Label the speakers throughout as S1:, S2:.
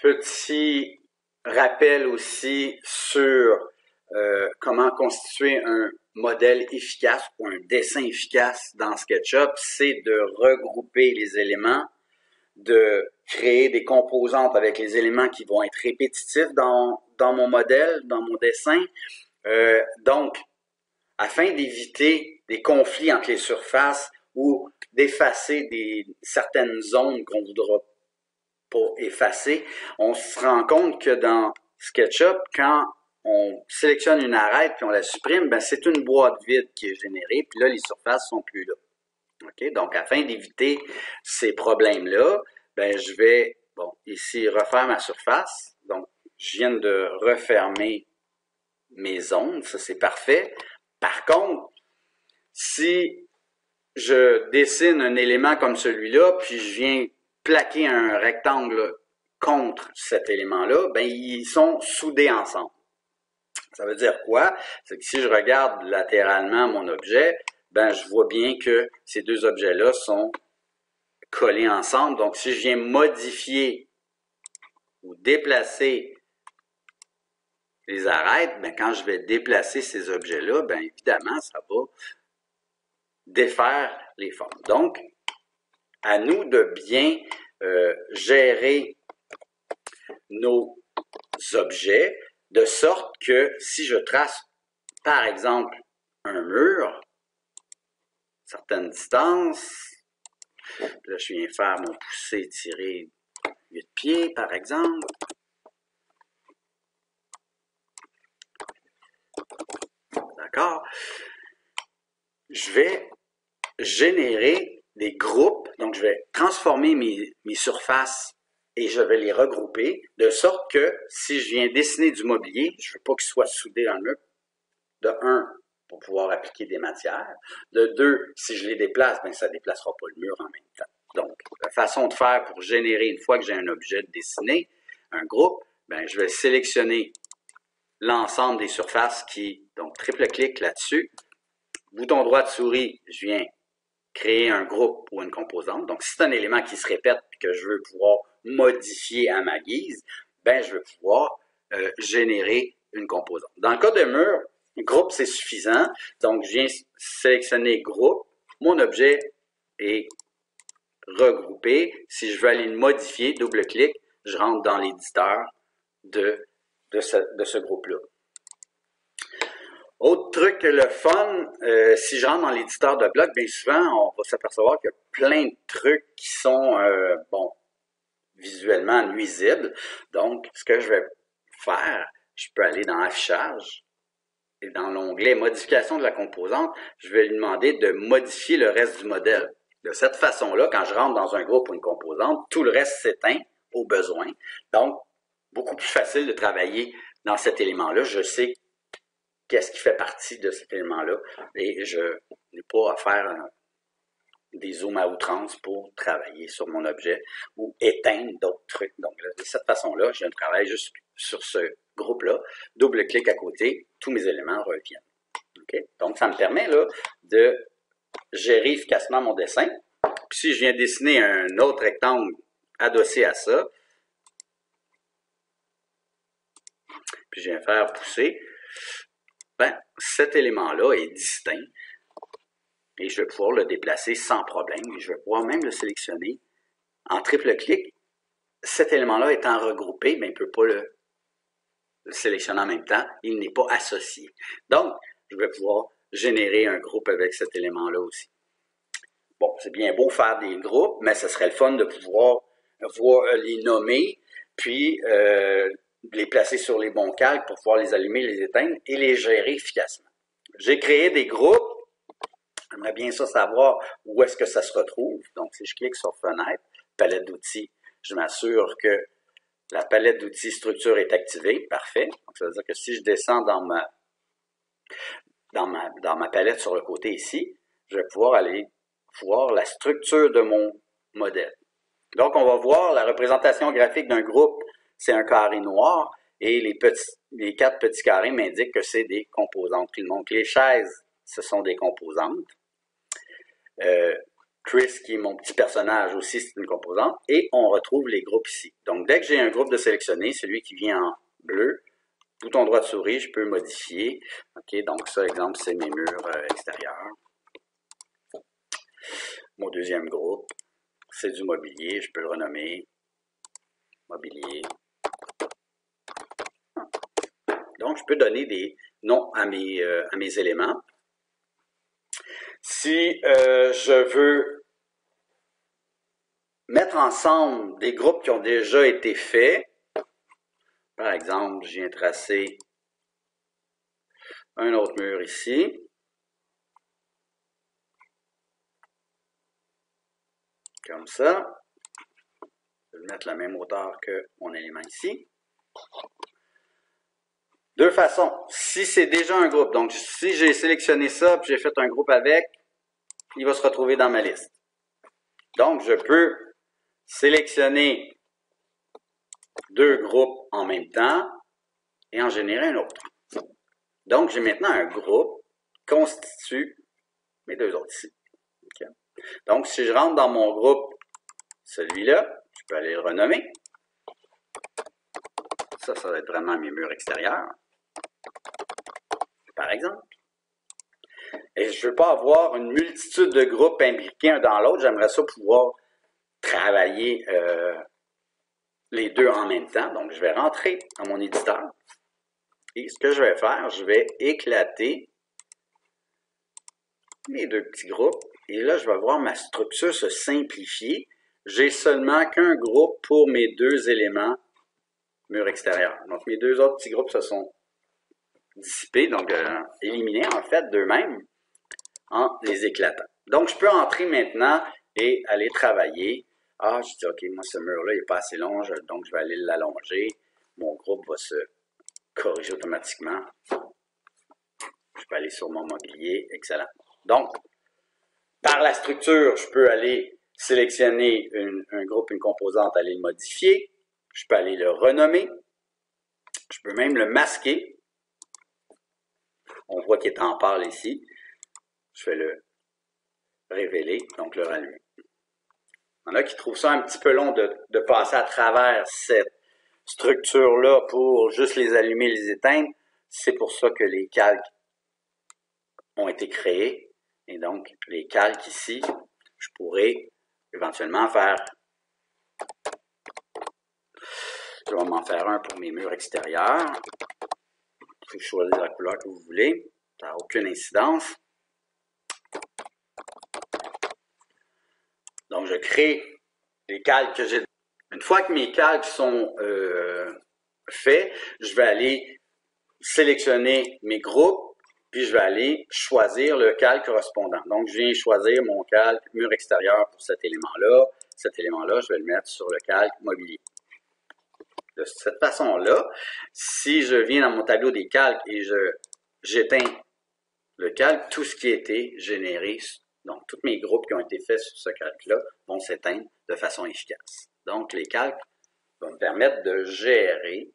S1: Petit rappel aussi sur comment constituer un modèle efficace ou un dessin efficace dans SketchUp, c'est de regrouper les éléments, de créer des composantes avec les éléments qui vont être répétitifs dans mon modèle, dans mon dessin. Donc, afin d'éviter des conflits entre les surfaces ou d'effacer certaines zones qu'on voudra pas effacer, on se rend compte que dans SketchUp, quand on sélectionne une arête puis on la supprime, ben c'est une boîte vide qui est générée, puis là, les surfaces sont plus là. OK? Donc, afin d'éviter ces problèmes-là, ben je vais, ici, refaire ma surface. Donc, je viens de refermer mes zones, ça c'est parfait. Par contre, si je dessine un élément comme celui-là, puis je viens plaquer un rectangle contre cet élément-là, ben ils sont soudés ensemble. Ça veut dire quoi? C'est que si je regarde latéralement mon objet, ben je vois bien que ces deux objets-là sont collés ensemble. Donc, si je viens modifier ou déplacer les arêtes, ben quand je vais déplacer ces objets-là, ben évidemment, ça va défaire les formes. Donc, à nous de bien gérer nos objets de sorte que si je trace, par exemple, un mur, certaines distances, là je viens faire mon poussé tiré 8 pieds, par exemple, d'accord, je vais générer des groupes, donc je vais transformer mes surfaces et je vais les regrouper de sorte que si je viens dessiner du mobilier, je ne veux pas qu'il soit soudé dans le mur. De 1, pour pouvoir appliquer des matières. De 2, si je les déplace, ben ça ne déplacera pas le mur en même temps. Donc, la façon de faire pour générer, une fois que j'ai un objet dessiné, un groupe, ben je vais sélectionner l'ensemble des surfaces donc triple clic là-dessus. Bouton droit de souris, je viens créer un groupe ou une composante. Donc, si c'est un élément qui se répète et que je veux pouvoir modifier à ma guise, ben je vais pouvoir générer une composante. Dans le cas de mur, groupe, c'est suffisant. Donc, je viens sélectionner groupe. Mon objet est regroupé. Si je veux aller le modifier, double-clic, je rentre dans l'éditeur de ce groupe-là. Autre truc, le fun, si je rentre dans l'éditeur de blocs, bien souvent, on va s'apercevoir qu'il y a plein de trucs qui sont, visuellement nuisibles. Donc, ce que je vais faire, je peux aller dans Affichage et dans l'onglet Modification de la composante, je vais lui demander de modifier le reste du modèle. De cette façon-là, quand je rentre dans un groupe ou une composante, tout le reste s'éteint au besoin. Donc, beaucoup plus facile de travailler dans cet élément-là. Je sais qu'est-ce qui fait partie de cet élément-là et je n'ai pas à faire des zooms à outrance pour travailler sur mon objet ou éteindre d'autres trucs. Donc, de cette façon-là, je travaille juste sur ce groupe-là, double-clic à côté, tous mes éléments reviennent. Okay? Donc, ça me permet là, de gérer efficacement mon dessin. Puis, si je viens dessiner un autre rectangle adossé à ça, puis je viens faire pousser, ben, cet élément-là est distinct et je vais pouvoir le déplacer sans problème. Et je vais pouvoir même le sélectionner en triple clic. Cet élément-là étant regroupé, mais il ne peut pas le sélectionner en même temps. Il n'est pas associé. Donc, je vais pouvoir générer un groupe avec cet élément-là aussi. Bon, c'est bien beau faire des groupes, mais ce serait le fun de pouvoir les nommer, puis les placer sur les bons calques pour pouvoir les allumer, les éteindre et les gérer efficacement. J'ai créé des groupes. J'aimerais bien ça savoir où est-ce que ça se retrouve. Donc, si je clique sur Fenêtre, palette d'outils, je m'assure que la palette d'outils structure est activée. Parfait. Donc, ça veut dire que si je descends dans ma palette sur le côté ici, je vais pouvoir aller voir la structure de mon modèle. Donc, on va voir la représentation graphique d'un groupe, c'est un carré noir, et les 4 petits carrés m'indiquent que c'est des composantes. Donc, les chaises, ce sont des composantes. Chris, qui est mon petit personnage aussi, c'est une composante. Et on retrouve les groupes ici. Donc, dès que j'ai un groupe de sélectionner, celui qui vient en bleu, bouton droit de souris, je peux modifier. OK, donc ça, exemple, c'est mes murs extérieurs. Mon deuxième groupe, c'est du mobilier. Je peux le renommer mobilier. Donc, je peux donner des noms à mes éléments. Si je veux mettre ensemble des groupes qui ont déjà été faits, par exemple, je viens tracer un autre mur ici. Comme ça. Je vais mettre la même hauteur que mon élément ici. Deux façons. Si c'est déjà un groupe, donc si j'ai sélectionné ça, puis j'ai fait un groupe avec, il va se retrouver dans ma liste. Donc, je peux sélectionner deux groupes en même temps et en générer un autre. Donc, j'ai maintenant un groupe qui constitue mes deux autres ici. Okay. Donc, si je rentre dans mon groupe, celui-là, je peux aller le renommer. Ça va être vraiment mes murs extérieurs, par exemple. Et je ne veux pas avoir une multitude de groupes imbriqués un dans l'autre. J'aimerais ça pouvoir travailler les deux en même temps. Donc, je vais rentrer dans mon éditeur. Et ce que je vais faire, je vais éclater mes deux petits groupes. Et là, je vais voir ma structure se simplifier. J'ai seulement qu'un groupe pour mes deux éléments mur extérieur. Donc, mes deux autres petits groupes se sont dissipés, donc éliminés en fait d'eux-mêmes en les éclatant. Donc, je peux entrer maintenant et aller travailler. Ah, je dis, OK, moi, ce mur-là, il n'est pas assez long, donc je vais aller l'allonger. Mon groupe va se corriger automatiquement. Je peux aller sur mon mobilier. Excellent. Donc, par la structure, je peux aller sélectionner un groupe, une composante, aller le modifier. Je peux aller le renommer. Je peux même le masquer. On voit qu'il est en pâle ici. Je vais le révéler, donc le rallumer. Il y en a qui trouvent ça un petit peu long de passer à travers cette structure-là pour juste les allumer et les éteindre. C'est pour ça que les calques ont été créés. Et donc, les calques ici, je pourrais éventuellement faire... Je vais m'en faire un pour mes murs extérieurs. Vous pouvez choisir la couleur que vous voulez. Ça n'a aucune incidence. Donc, je crée les calques que j'ai. Une fois que mes calques sont faits, je vais aller sélectionner mes groupes, puis je vais aller choisir le calque correspondant. Donc, je viens choisir mon calque mur extérieur pour cet élément-là. Cet élément-là, je vais le mettre sur le calque mobilier. De cette façon-là, si je viens dans mon tableau des calques et j'éteins le calque, tout ce qui a été généré, donc tous mes groupes qui ont été faits sur ce calque-là, vont s'éteindre de façon efficace. Donc, les calques vont me permettre de gérer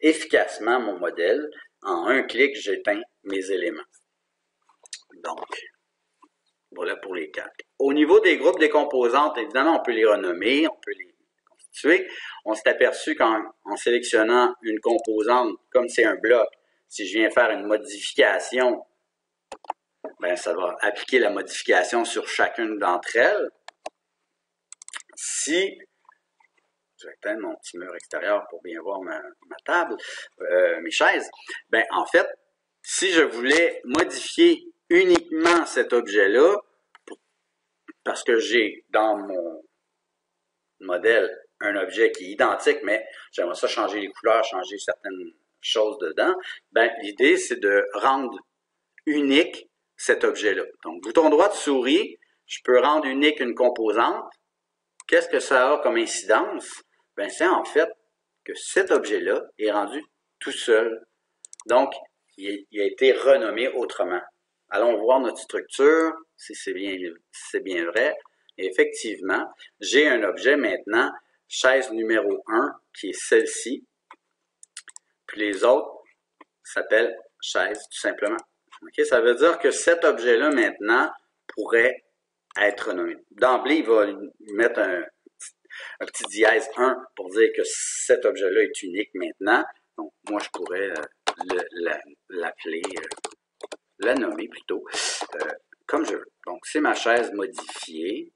S1: efficacement mon modèle. En un clic, j'éteins mes éléments. Donc, voilà pour les calques. Au niveau des groupes des composantes, évidemment, on peut les renommer, on peut les constituer. On s'est aperçu qu'en sélectionnant une composante, comme c'est un bloc, si je viens faire une modification, ben, ça va appliquer la modification sur chacune d'entre elles. Si, je vais éteindre mon petit mur extérieur pour bien voir ma table, mes chaises, ben, en fait, si je voulais modifier uniquement cet objet-là, parce que j'ai dans mon modèle un objet qui est identique, mais j'aimerais ça changer les couleurs, changer certaines choses dedans, ben, l'idée, c'est de rendre unique cet objet-là. Donc, bouton droit de souris, je peux rendre unique une composante. Qu'est-ce que ça a comme incidence? Ben, c'est en fait que cet objet-là est rendu tout seul. Donc, il a été renommé autrement. Allons voir notre structure, si c'est bien vrai. Et effectivement, j'ai un objet maintenant, chaise numéro 1, qui est celle-ci. Puis les autres s'appellent chaises, tout simplement. Okay? Ça veut dire que cet objet-là, maintenant, pourrait être renommé. D'emblée, il va mettre un petit dièse 1 pour dire que cet objet-là est unique maintenant. Donc, moi, je pourrais l'appeler, la nommer plutôt, comme je veux. Donc, c'est ma chaise modifiée.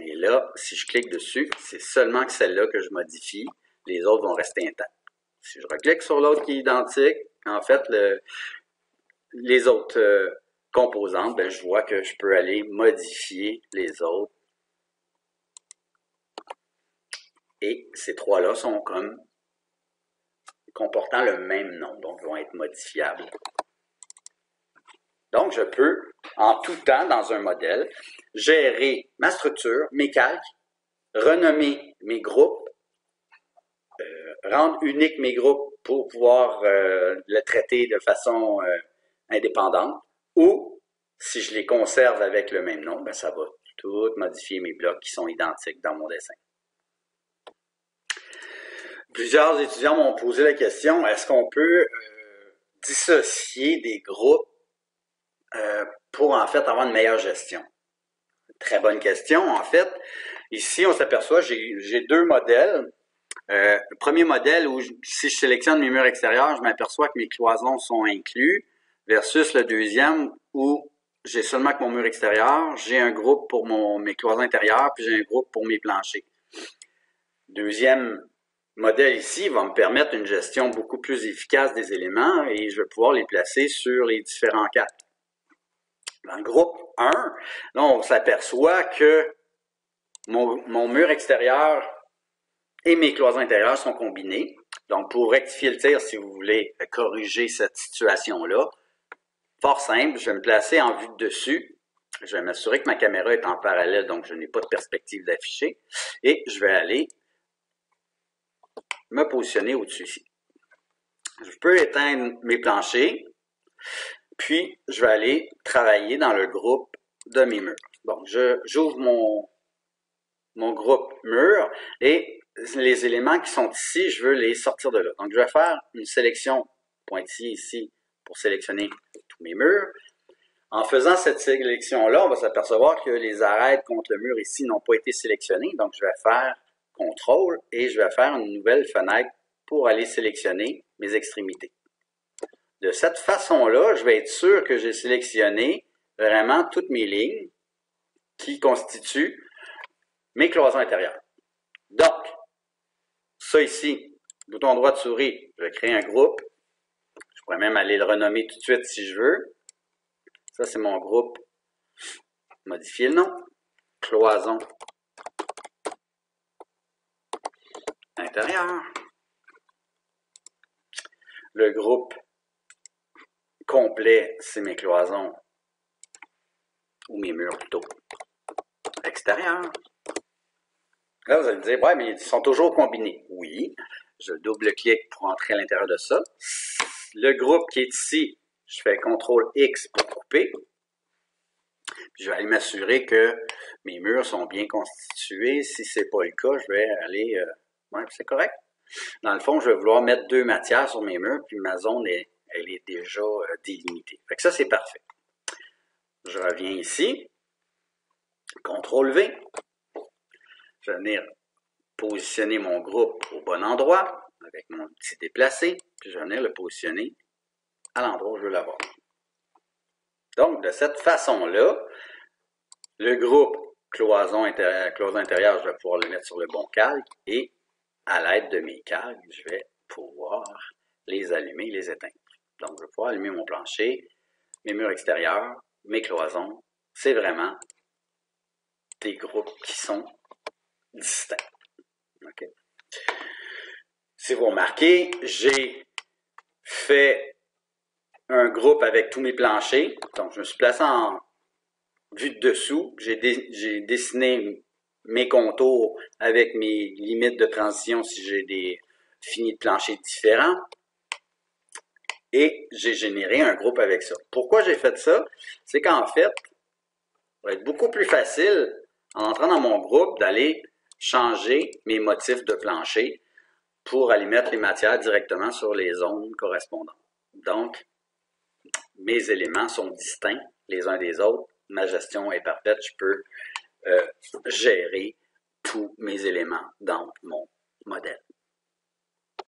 S1: Et là, si je clique dessus, c'est seulement que celle-là que je modifie. Les autres vont rester intacts. Si je reclique sur l'autre qui est identique, en fait, les autres composantes, ben, je vois que je peux aller modifier les autres. Et ces trois-là sont comme comportant le même nom, donc vont être modifiables. Donc, je peux, en tout temps, dans un modèle, gérer ma structure, mes calques, renommer mes groupes, rendre unique mes groupes pour pouvoir le traiter de façon indépendante, ou si je les conserve avec le même nom, ben ça va tout modifier mes blocs qui sont identiques dans mon dessin. Plusieurs étudiants m'ont posé la question, est-ce qu'on peut dissocier des groupes pour en fait avoir une meilleure gestion? Très bonne question. En fait, ici, on s'aperçoit, j'ai deux modèles. Le premier modèle où si je sélectionne mes murs extérieurs, je m'aperçois que mes cloisons sont inclus, versus le deuxième où j'ai seulement que mon mur extérieur, j'ai un groupe pour mes cloisons intérieures, puis j'ai un groupe pour mes planchers. Deuxième modèle ici va me permettre une gestion beaucoup plus efficace des éléments et je vais pouvoir les placer sur les différents cadres. Dans le groupe 1, là, on s'aperçoit que mon mur extérieur et mes cloisons intérieures sont combinés. Donc, pour rectifier le tir, si vous voulez corriger cette situation-là, fort simple, je vais me placer en vue de dessus. Je vais m'assurer que ma caméra est en parallèle, donc je n'ai pas de perspective d'afficher. Et je vais aller me positionner au-dessus ici. Je peux éteindre mes planchers, puis je vais aller travailler dans le groupe de mes murs. Donc, j'ouvre mon groupe mur et les éléments qui sont ici, je veux les sortir de là. Donc, je vais faire une sélection pointillée ici pour sélectionner tous mes murs. En faisant cette sélection-là, on va s'apercevoir que les arêtes contre le mur ici n'ont pas été sélectionnées. Donc, je vais faire CTRL et je vais faire une nouvelle fenêtre pour aller sélectionner mes extrémités. De cette façon-là, je vais être sûr que j'ai sélectionné vraiment toutes mes lignes qui constituent mes cloisons intérieures. Donc, ça ici, bouton droit de souris, je vais créer un groupe. Je pourrais même aller le renommer tout de suite si je veux. Ça, c'est mon groupe. Modifier le nom. Cloison intérieure. Le groupe complet, c'est mes cloisons ou mes murs plutôt extérieurs. Là, vous allez me dire, ouais, mais ils sont toujours combinés. Oui, je double-clique pour entrer à l'intérieur de ça. Le groupe qui est ici, je fais CTRL X pour couper. Puis je vais aller m'assurer que mes murs sont bien constitués. Si ce n'est pas le cas, je vais aller... ouais, c'est correct. Dans le fond, je vais vouloir mettre deux matières sur mes murs, puis ma zone, elle est déjà délimitée. Fait que ça, c'est parfait. Je reviens ici. CTRL V. Je vais venir positionner mon groupe au bon endroit avec mon petit déplacé, puis je vais venir le positionner à l'endroit où je veux l'avoir. Donc, de cette façon-là, le groupe cloison intérieure, je vais pouvoir le mettre sur le bon calque et à l'aide de mes calques, je vais pouvoir les allumer et les éteindre. Donc, je vais pouvoir allumer mon plancher, mes murs extérieurs, mes cloisons. C'est vraiment des groupes qui sont distincts. Okay. Si vous remarquez, j'ai fait un groupe avec tous mes planchers. Donc, je me suis placé en vue de dessous. J'ai dessiné mes contours avec mes limites de transition si j'ai des finis de plancher différents. Et j'ai généré un groupe avec ça. Pourquoi j'ai fait ça? C'est qu'en fait, ça va être beaucoup plus facile, en entrant dans mon groupe, d'aller changer mes motifs de plancher pour aller mettre les matières directement sur les zones correspondantes. Donc, mes éléments sont distincts les uns des autres, ma gestion est parfaite, je peux gérer tous mes éléments dans mon